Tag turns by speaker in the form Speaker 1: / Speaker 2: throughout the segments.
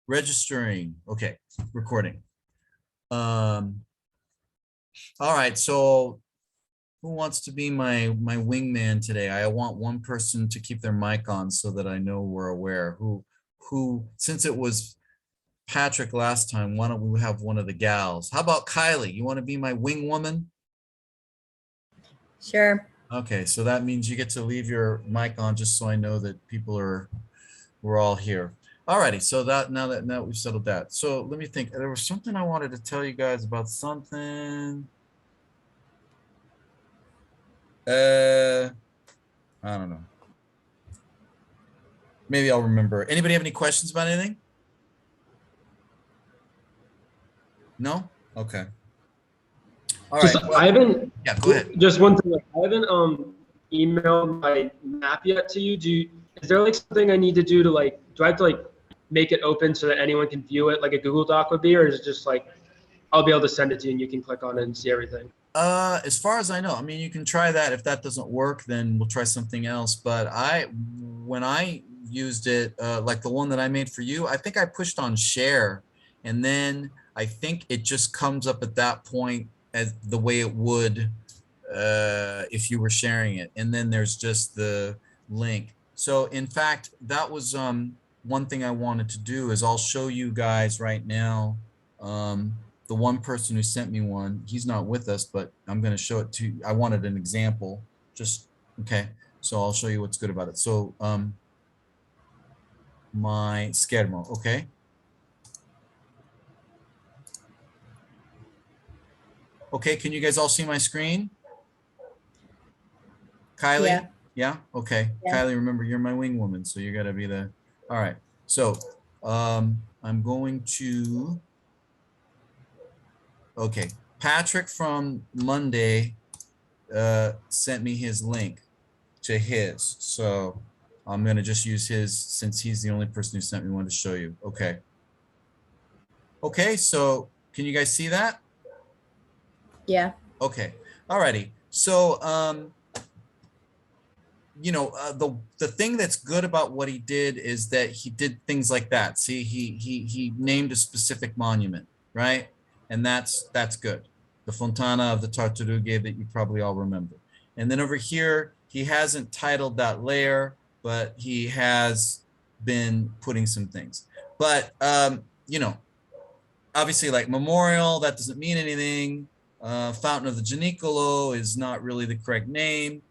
Speaker 1: Registering. Okay, recording. All right, so who wants to be my wingman today? I want one person to keep their mic on so that I know we're aware. Who since it was Patrick last time, why don't we have one of the gals? How about Kylie? You want to be my wing woman?
Speaker 2: Sure.
Speaker 1: Okay, so that means you get to leave your mic on just so I know that we're all here. Alrighty, so now we've settled that. So let me think. There was something I wanted to tell you guys about something. I don't know. Maybe I'll remember. Anybody have any questions about anything? No? Okay. All right. Well,
Speaker 3: I haven't.
Speaker 1: yeah, go ahead.
Speaker 3: Just one thing. I haven't emailed my map yet to you. Is there like something I need to do to like? Do I have to like make it open so that anyone can view it like a Google Doc would be, or is it just like I'll be able to send it to you and you can click on it and see everything?
Speaker 1: As far as I know, I mean, you can try that. If that doesn't work, then we'll try something else. But when I used it, like the one that I made for you, I think I pushed on share, and then I think it just comes up at that point as the way it would if you were sharing it. And then there's just the link. So in fact, that was one thing I wanted to do is I'll show you guys right now. The one person who sent me one, he's not with us, but I'm going to show it to you. I wanted an example. Just, okay. So I'll show you what's good about it. So my schermo, okay. Okay, can you guys all see my screen? Kylie?
Speaker 2: Yeah.
Speaker 1: Yeah? Okay.
Speaker 2: Yeah.
Speaker 1: Kylie, remember, you're my wing woman, so you got to be the, all right. So I'm going to, okay. Patrick from Monday sent me his link to his. So I'm going to just use his since he's the only person who sent me one to show you. Okay. Okay, so can you guys see that?
Speaker 2: Yeah.
Speaker 1: Okay. Alrighty. So you know, the thing that's good about what he did is that he did things like that. See, he named a specific monument, right? And that's good. The Fontana of the Tartarughe that you probably all remember. And then over here, he hasn't titled that layer, but he has been putting some things. But you know, obviously, like memorial, that doesn't mean anything. Fountain of the Gianicolo is not really the correct name.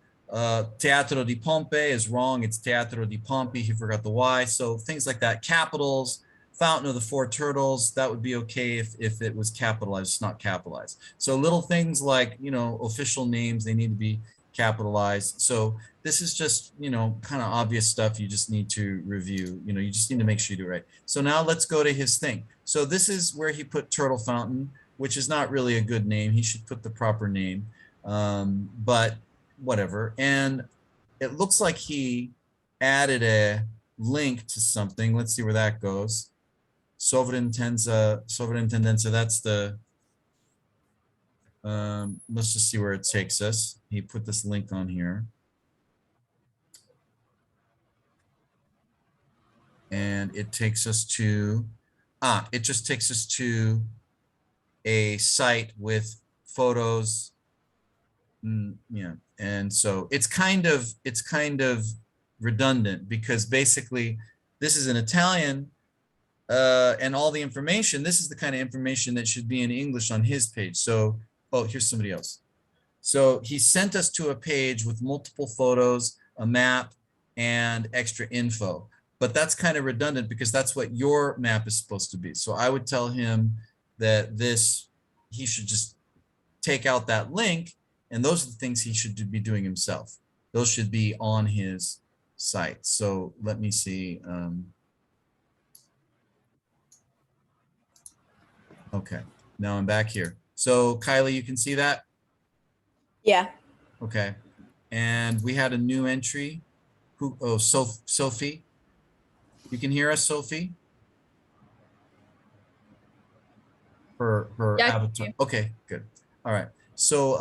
Speaker 1: Teatro di Pompe is wrong. It's Teatro di Pompi. He forgot the Y. So things like that. Capitals, Fountain of the Four Turtles, that would be okay if it was capitalized. It's not capitalized. So little things like, you know, official names, they need to be capitalized. So this is just, you know, kind of obvious stuff you just need to review. You know, you just need to make sure you do it right. So now let's go to his thing. So this is where he put Turtle Fountain, which is not really a good name. He should put the proper name, but whatever. And it looks like he added a link to something. Let's see where that goes. Sovrintendenza, that's the, let's just see where it takes us. He put this link on here. And it takes us to, it just takes us to a site with photos. Yeah, and so it's kind of redundant because basically this is in Italian and all the information, this is the kind of information that should be in English on his page. So, oh, here's somebody else. So he sent us to a page with multiple photos, a map, and extra info. But that's kind of redundant because that's what your map is supposed to be. So I would tell him that he should just take out that link, and those are the things he should be doing himself. Those should be on his site. So let me see. Okay, now I'm back here. So Kylie, you can see that?
Speaker 2: Yeah.
Speaker 1: Okay, and we had a new entry. Oh, Sophie. You can hear us, Sophie? Her
Speaker 2: Yeah,
Speaker 1: avatar. Okay, good. All right. So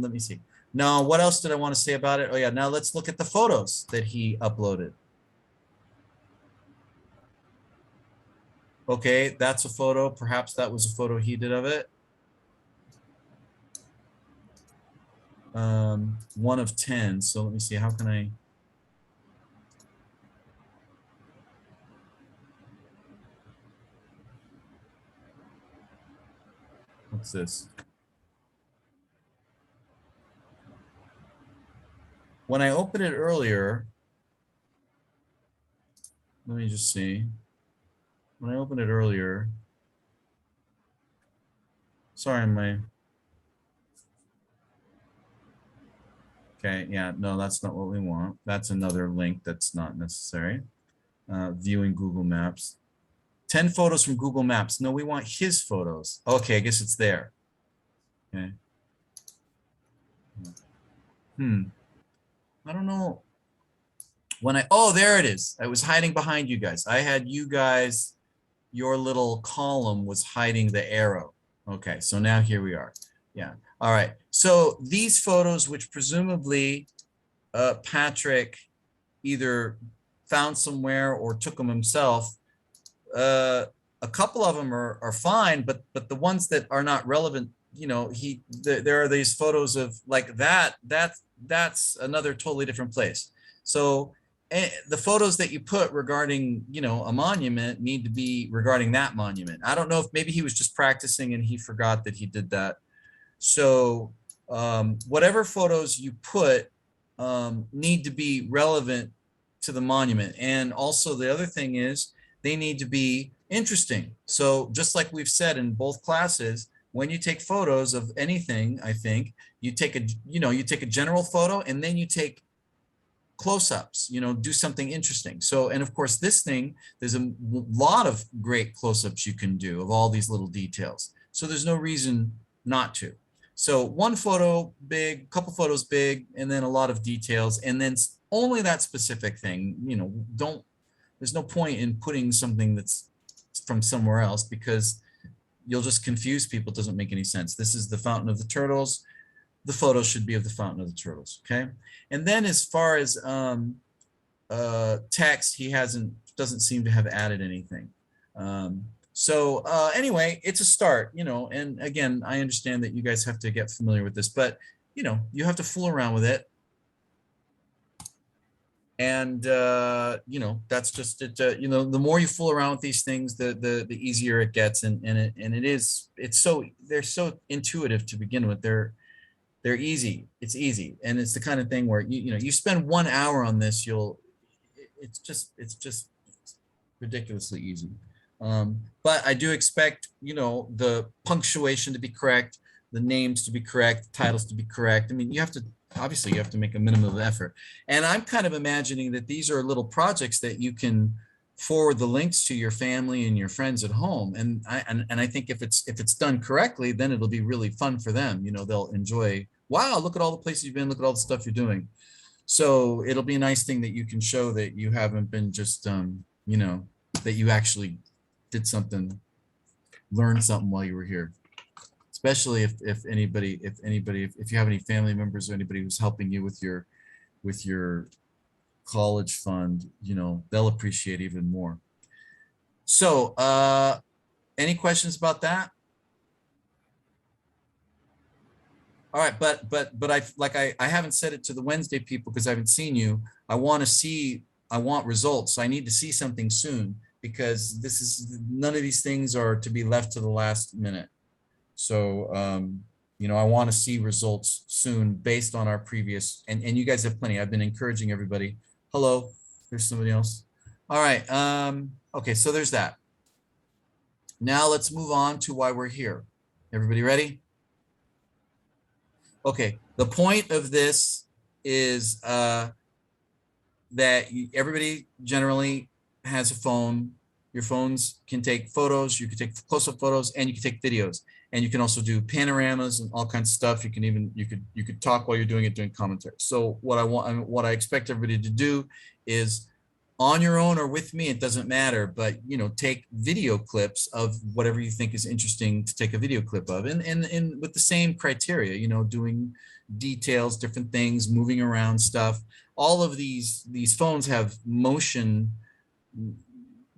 Speaker 1: let me see. Now, what else did I want to say about it? Oh yeah, now let's look at the photos that he uploaded. Okay, that's a photo. Perhaps that was a photo he did of it. 1 of 10. So let me see, how can I? What's this? When I opened it earlier, let me just see. When I opened it earlier, sorry, okay, yeah, no, that's not what we want. That's another link that's not necessary. Viewing Google Maps. 10 photos from Google Maps. No, we want his photos. Okay, I guess it's there. Okay. I don't know. Oh, there it is. I was hiding behind you guys. I had you guys, your little column was hiding the arrow. Okay, so now here we are. Yeah. All right. So these photos, which presumably Patrick either found somewhere or took them himself, a couple of them are fine, but the ones that are not relevant, you know, there are these photos of like that's another totally different place. So the photos that you put regarding, you know, a monument need to be regarding that monument. I don't know if maybe he was just practicing and he forgot that he did that. So whatever photos you put need to be relevant to the monument. And also the other thing is they need to be interesting. So just like we've said in both classes, when you take photos of anything, I think you take a general photo and then you take close-ups, you know, do something interesting. So, and of course this thing, there's a lot of great close-ups you can do of all these little details. So there's no reason not to. So one photo big, couple photos big, and then a lot of details, and then only that specific thing, you know, there's no point in putting something that's from somewhere else because you'll just confuse people. It doesn't make any sense. This is the Fountain of the Turtles. The photo should be of the Fountain of the Turtles, okay? And then as far as text, he doesn't seem to have added anything. Anyway, it's a start, you know, and again, I understand that you guys have to get familiar with this, but you know, you have to fool around with it. And you know, that's just it. You know, the more you fool around with these things, the easier it gets, and they're so intuitive to begin with. They're easy. It's easy, and it's the kind of thing where you know you spend 1 hour on this, it's just ridiculously easy. But I do expect, you know, the punctuation to be correct, the names to be correct, titles to be correct. I mean, obviously you have to make a minimum of effort. And I'm kind of imagining that these are little projects that you can forward the links to your family and your friends at home. And I think if it's done correctly, then it'll be really fun for them. You know, they'll enjoy, wow, look at all the places you've been, look at all the stuff you're doing. So it'll be a nice thing that you can show that you haven't been just, you know, that you actually did something, learned something while you were here. Especially if you have any family members or anybody who's helping you with your college fund, you know, they'll appreciate even more. So any questions about that? All right, but I haven't said it to the Wednesday people because I haven't seen you. I want results. So I need to see something soon because none of these things are to be left to the last minute. So, you know, I want to see results soon based on our previous, and you guys have plenty. I've been encouraging everybody. Hello, there's somebody else. All right. Okay, so there's that. Now let's move on to why we're here. Everybody ready? Okay, the point of this is that everybody generally has a phone. Your phones can take photos, you can take close-up photos, and you can take videos. And you can also do panoramas and all kinds of stuff. You could talk while you're doing it, doing commentary. So what I expect everybody to do is on your own or with me, it doesn't matter, but you know, take video clips of whatever you think is interesting to take a video clip of, and with the same criteria, you know, doing details, different things, moving around stuff. All of these phones have motion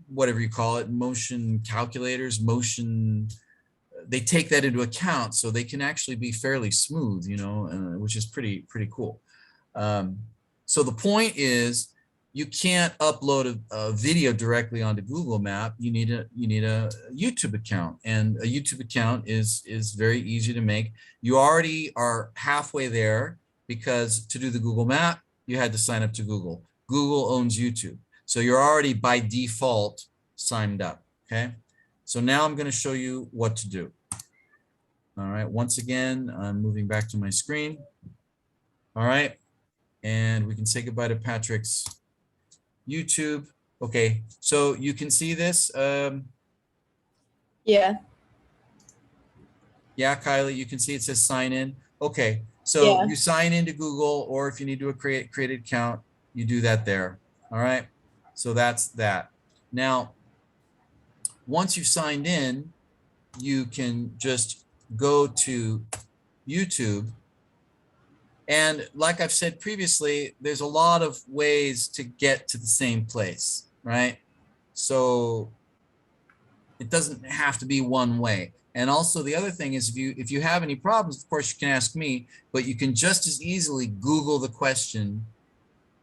Speaker 1: whatever you call it, motion calculators, motion, they take that into account, so they can actually be fairly smooth, you know, which is pretty cool. So the point is, you can't upload a video directly onto Google Map. You need a YouTube account, and a YouTube account is very easy to make. You already are halfway there, because to do the Google Map, you had to sign up to Google. Google owns YouTube, so you're already by default signed up. Okay, so now I'm going to show you what to do. All right, once again, I'm moving back to my screen. All right, and we can say goodbye to Patrick's YouTube. Okay, so you can see this.
Speaker 2: Yeah.
Speaker 1: Yeah, Kylie, you can see it says sign in. Okay, so
Speaker 2: Yeah.
Speaker 1: you sign into Google, or if you need to create an account, you do that there. All right, so that's that. Now, once you've signed in, you can just go to YouTube. And like I've said previously, there's a lot of ways to get to the same place, right? So it doesn't have to be one way. And also the other thing is, if you have any problems, of course you can ask me, but you can just as easily Google the question,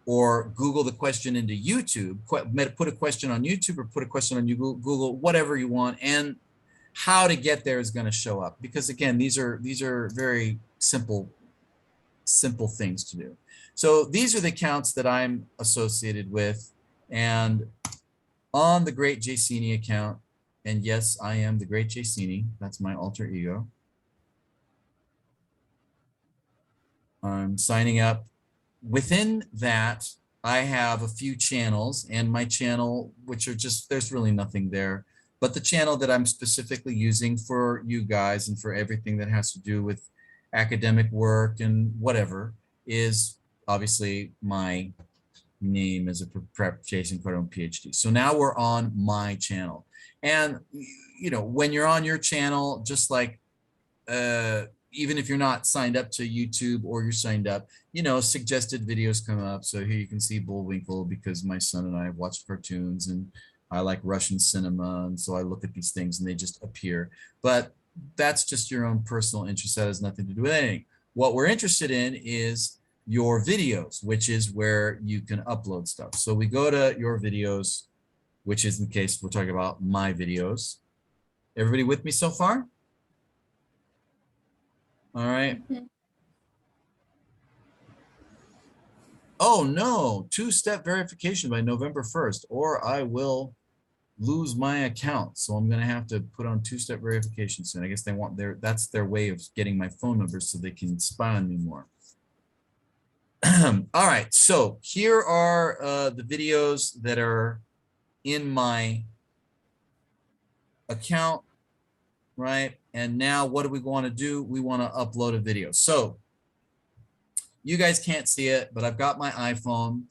Speaker 1: or Google the question into YouTube, put a question on YouTube, or put a question on Google, whatever you want, and how to get there is going to show up. Because again, these are very simple things to do. So these are the accounts that I'm associated with, and on the Great Jacini account, and yes, I am the Great Jacini, that's my alter ego. I'm signing up. Within that, I have a few channels, and my channel, which are just, there's really nothing there, but the channel that I'm specifically using for you guys and for everything that has to do with academic work and whatever is obviously my name as a prep Jason Cardone PhD. So now we're on my channel, and you know, when you're on your channel, just like even if you're not signed up to YouTube, or you're signed up, you know, suggested videos come up. So here you can see Bullwinkle, because my son and I have watched cartoons, and I like Russian cinema, and so I look at these things and they just appear. But that's just your own personal interest. That has nothing to do with anything. What we're interested in is your videos, which is where you can upload stuff. So we go to your videos, which is in the case we're talking about my videos. Everybody with me so far? All right.
Speaker 2: Mhm.
Speaker 1: Oh no, two-step verification by November 1st, or I will lose my account. So I'm going to have to put on two-step verification soon. I guess they want that's their way of getting my phone number so they can spy on me more. All right, so here are the videos that are in my account, right? And now what do we want to do? We want to upload a video. So you guys can't see it, but I've got my iPhone,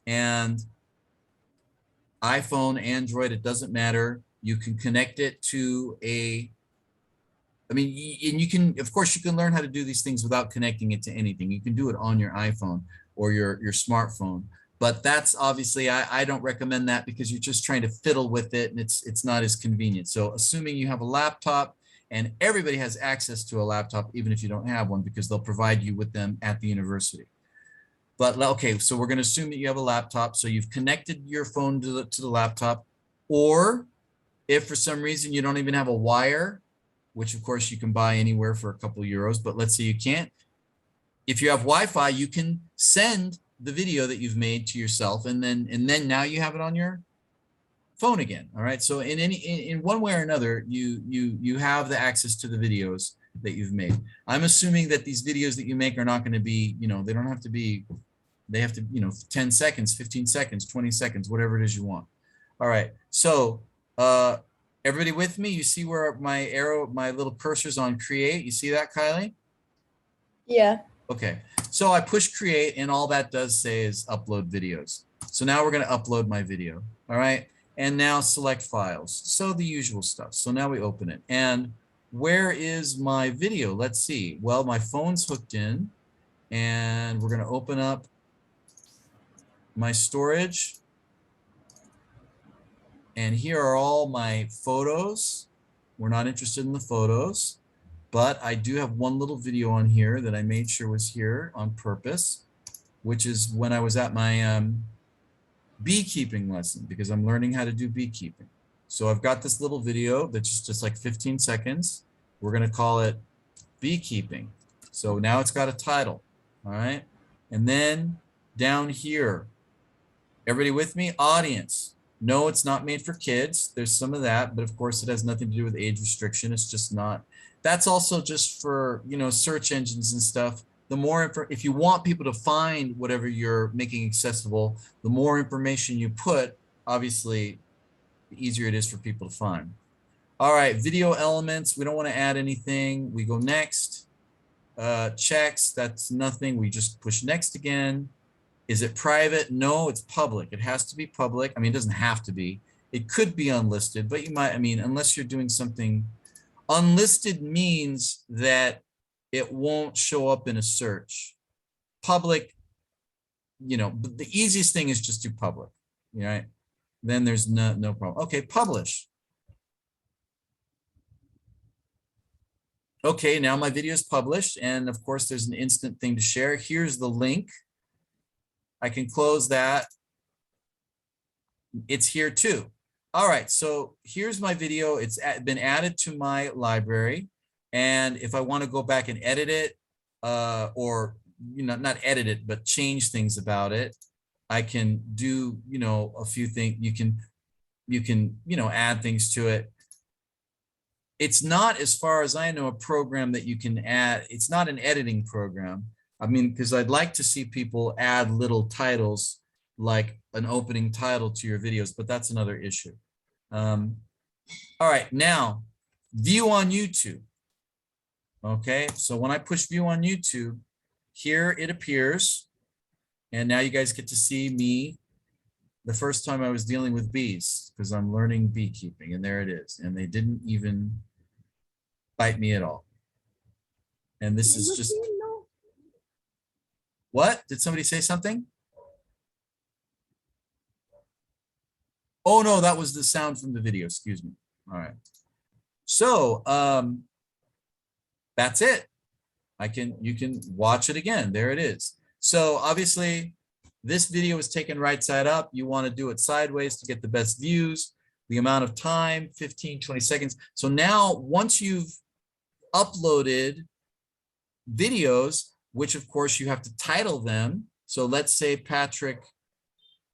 Speaker 1: and iPhone, Android, it doesn't matter. You can connect it to and you can, of course, you can learn how to do these things without connecting it to anything. You can do it on your iPhone or your smartphone. But that's obviously, I don't recommend that, because you're just trying to fiddle with it, and it's not as convenient. So assuming you have a laptop, and everybody has access to a laptop, even if you don't have one, because they'll provide you with them at the university. But okay, so we're going to assume that you have a laptop. So you've connected your phone to the laptop, or if for some reason you don't even have a wire, which of course you can buy anywhere for a couple of euros, but let's say you can't. If you have Wi-Fi, you can send the video that you've made to yourself, and then now you have it on your phone again. All right. So in one way or another, you have the access to the videos that you've made. I'm assuming that these videos that you make are not going to be, you know, they don't have to be, they have to, you know, 10 seconds, 15 seconds, 20 seconds, whatever it is you want. All right. So everybody with me? You see where my arrow, my little cursor's on create? You see that, Kylie?
Speaker 2: Yeah.
Speaker 1: Okay. So I push create, and all that does say is upload videos. So now we're going to upload my video. All right. And now select files. So the usual stuff. So now we open it. And where is my video? Let's see. Well, my phone's hooked in, and we're going to open up my storage. And here are all my photos. We're not interested in the photos, but I do have one little video on here that I made sure was here on purpose, which is when I was at my beekeeping lesson, because I'm learning how to do beekeeping. So I've got this little video that's just like 15 seconds. We're going to call it beekeeping. So now it's got a title. All right. And then down here, everybody with me? Audience. No, it's not made for kids. There's some of that, but of course it has nothing to do with age restriction. It's just not. That's also just for, you know, search engines and stuff. The more, if you want people to find whatever you're making accessible, the more information you put, obviously, the easier it is for people to find. All right, video elements. We don't want to add anything. We go next. Checks, that's nothing. We just push next again. Is it private? No, it's public. It has to be public. I mean, it doesn't have to be. It could be unlisted, but you might, I mean, unless you're doing something, unlisted means that it won't show up in a search. Public, you know, the easiest thing is just do public, right? Then there's no problem. Okay, publish. Okay, now my video is published, and of course there's an instant thing to share. Here's the link. I can close that. It's here too. All right, so here's my video. It's been added to my library. And if I want to go back and edit it, or, you know, not edit it, but change things about it, I can do, you know, a few things. You can, you know, add things to it. It's not, as far as I know, a program that you can add. It's not an editing program. I mean, because I'd like to see people add little titles, like an opening title to your videos, but that's another issue. All right, now, view on YouTube. Okay, so when I push view on YouTube, here it appears. And now you guys get to see me the first time I was dealing with bees, because I'm learning beekeeping, and there it is. And they didn't even bite me at all. And this is just... What? Did somebody say something? Oh, no, that was the sound from the video. Excuse me. All right. So that's it. You can watch it again. There it is. So obviously, this video is taken right side up. You want to do it sideways to get the best views. The amount of time, 15, 20 seconds. So now, once you've uploaded videos, which of course you have to title them. So let's say Patrick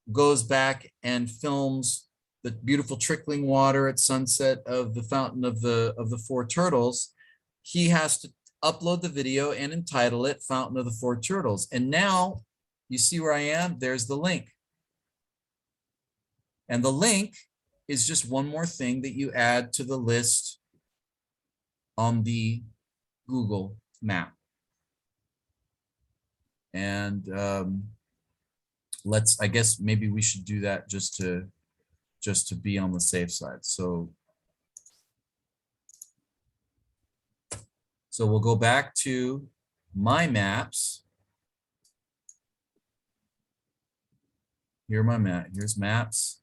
Speaker 1: goes back and films the beautiful trickling water at sunset of the fountain of the four turtles. He has to upload the video and entitle it Fountain of the Four Turtles. And now you see where I am. There's the link. And the link is just one more thing that you add to the list on the Google map. And I guess maybe we should do that just to be on the safe side. So we'll go back to my maps. Here are my map. Here's maps.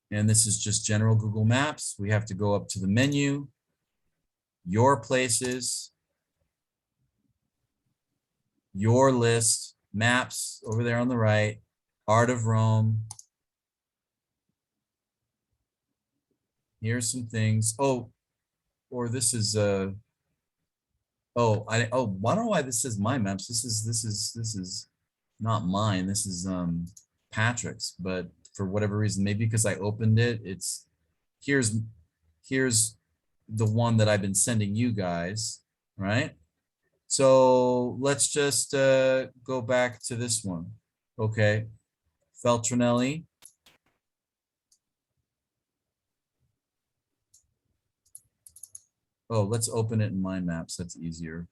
Speaker 1: And this is just general Google Maps. We have to go up to the menu, your places, your list, maps over there on the right, Art of Rome. Here's some things. Oh, or this is I don't know why this says my maps. This is not mine. This is Patrick's, but for whatever reason, maybe because I opened it, here's the one that I've been sending you guys, right? So let's just go back to this one. Okay, Feltrinelli. Oh, let's open it in my maps. That's easier.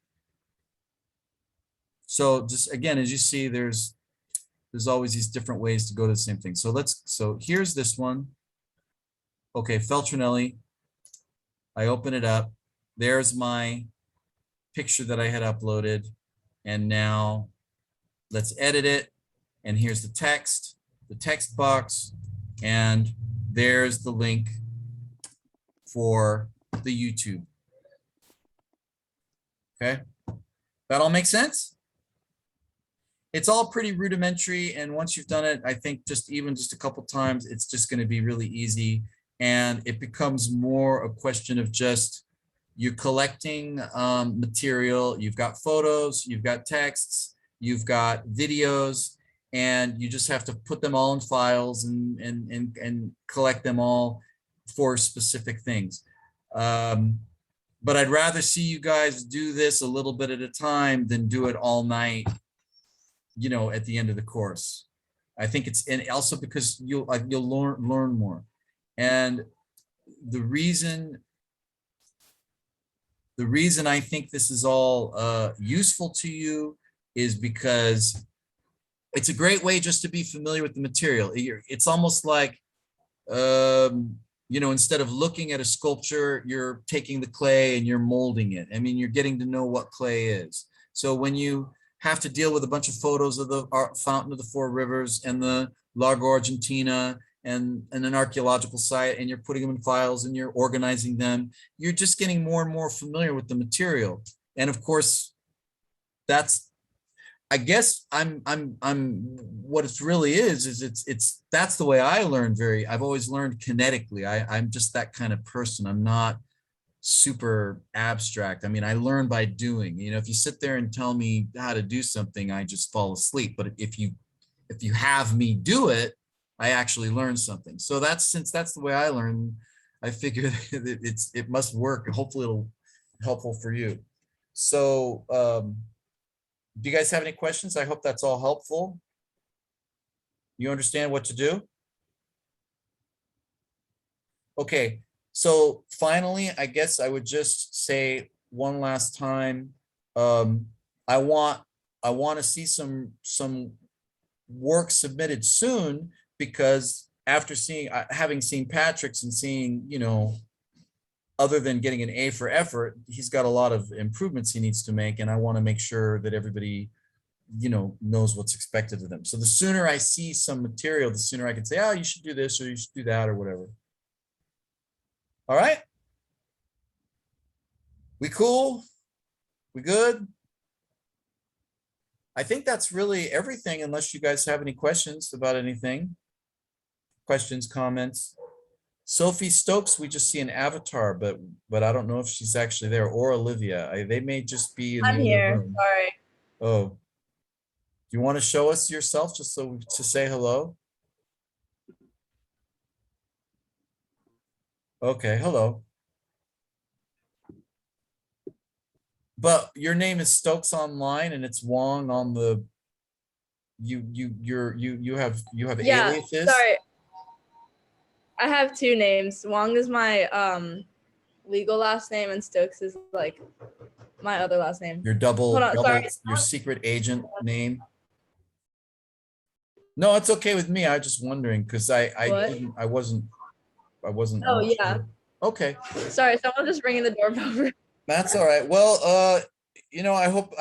Speaker 1: So just again, as you see, there's always these different ways to go to the same thing. So here's this one. Okay, Feltrinelli. I open it up. There's my picture that I had uploaded. And now let's edit it. and here's the text box, and there's the link for the YouTube. Okay, that all makes sense? It's all pretty rudimentary, and once you've done it, I think just a couple times, it's just going to be really easy, and it becomes more a question of just you're collecting material. You've got photos, you've got texts, you've got videos, and you just have to put them all in files and collect them all for specific things. But I'd rather see you guys do this a little bit at a time than do it all night, you know, at the end of the course. I think it's, and also because you'll learn more. And the reason I think this is all useful to you is because it's a great way just to be familiar with the material. It's almost like, you know, instead of looking at a sculpture, you're taking the clay and you're molding it. I mean, you're getting to know what clay is. So when you have to deal with a bunch of photos of the Fountain of the Four Rivers and the Lago Argentina and an archaeological site, and you're putting them in files and you're organizing them, you're just getting more and more familiar with the material. And of course, that's, I guess what it really is that's the way I learn. I've always learned kinetically. I'm just that kind of person. I'm not super abstract. I mean, I learn by doing. You know, if you sit there and tell me how to do something, I just fall asleep. But if you have me do it, I actually learn something. So since that's the way I learn, I figure that it must work. Hopefully it'll be helpful for you. So do you guys have any questions? I hope that's all helpful. You understand what to do? Okay, so finally, I guess I would just say one last time, I want to see some work submitted soon, because after having seen Patrick's and seeing, you know, other than getting an A for effort, he's got a lot of improvements he needs to make, and I want to make sure that everybody, you know, knows what's expected of them. So the sooner I see some material, the sooner I can say, oh, you should do this or you should do that or whatever. All right. We cool? We good? I think that's really everything, unless you guys have any questions about anything. Questions, comments. Sophie Stokes, we just see an avatar, but I don't know if she's actually there, or Olivia. They may just be in the
Speaker 2: I'm
Speaker 1: other
Speaker 2: here.
Speaker 1: room.
Speaker 2: Sorry.
Speaker 1: Oh, do you want to show us yourself just so to say hello? Okay, hello. But your name is Stokes online, and it's Wong on the. You have
Speaker 2: Yeah.
Speaker 1: aliases.
Speaker 2: Sorry. I have two names. Wong is my legal last name, and Stokes is like my other last name.
Speaker 1: Your double,
Speaker 2: Sorry.
Speaker 1: your secret agent name. No, it's okay with me. I was just wondering because I wasn't.
Speaker 2: Oh yeah.
Speaker 1: Sure. Okay.
Speaker 2: Sorry, someone just ringing the doorbell.
Speaker 1: That's all right. Well, you know, I hope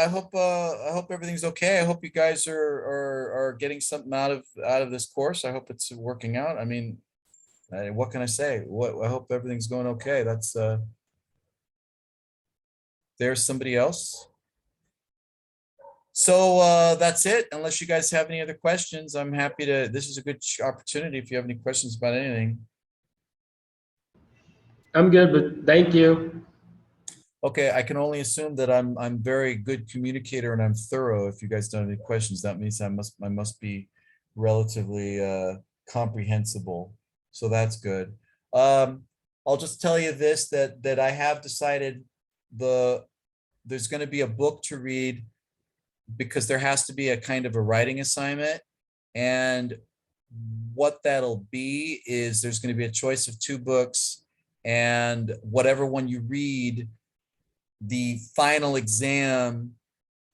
Speaker 1: everything's okay. I hope you guys are getting something out of this course. I hope it's working out. I mean, what can I say? I hope everything's going okay. That's there's somebody else. So that's it. Unless you guys have any other questions, I'm happy to. This is a good opportunity if you have any questions about anything.
Speaker 3: I'm good, but thank you.
Speaker 1: Okay, I can only assume that I'm very good communicator and I'm thorough. If you guys don't have any questions, that means I must be relatively comprehensible. So that's good. I'll just tell you this, that I have decided there's going to be a book to read, because there has to be a kind of a writing assignment. And what that'll be is there's going to be a choice of 2 books, and whatever one you read, the final exam,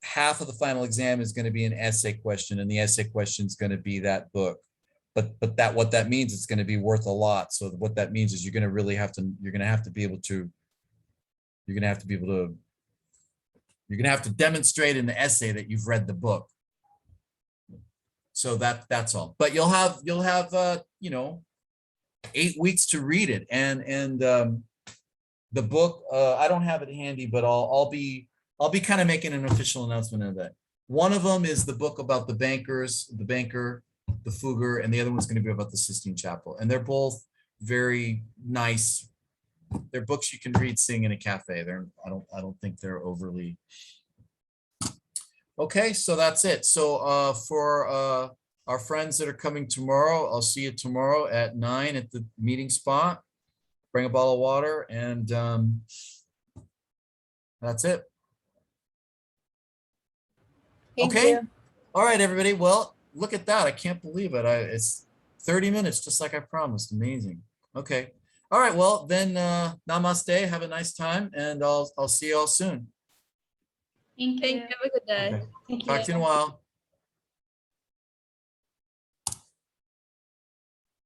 Speaker 1: half of the final exam is going to be an essay question, and the essay question is going to be that book. But what that means, it's going to be worth a lot. So what that means is you're going to have to demonstrate in the essay that you've read the book. So that's all. But you'll have you know, 8 weeks to read it. And the book, I don't have it handy, but I'll be kind of making an official announcement of that. One of them is the book about the banker, the Fugger, and the other one's going to be about the Sistine Chapel. And they're both very nice. They're books you can read sitting in a cafe. I don't think they're overly. Okay, so that's it. So for our friends that are coming tomorrow, I'll see you tomorrow at 9 at the meeting spot. Bring a bottle of water, and that's it.
Speaker 2: Thank
Speaker 1: Okay.
Speaker 2: you.
Speaker 1: All right, everybody. Well, look at that. I can't believe it. It's 30 minutes, just like I promised. Amazing. Okay. All right. Well, then namaste. Have a nice time, and I'll see you all soon.
Speaker 4: Thank
Speaker 2: Thank
Speaker 4: you.
Speaker 2: you. Have a good day.
Speaker 1: Okay.
Speaker 4: Thank you.
Speaker 1: Talk to you in a while.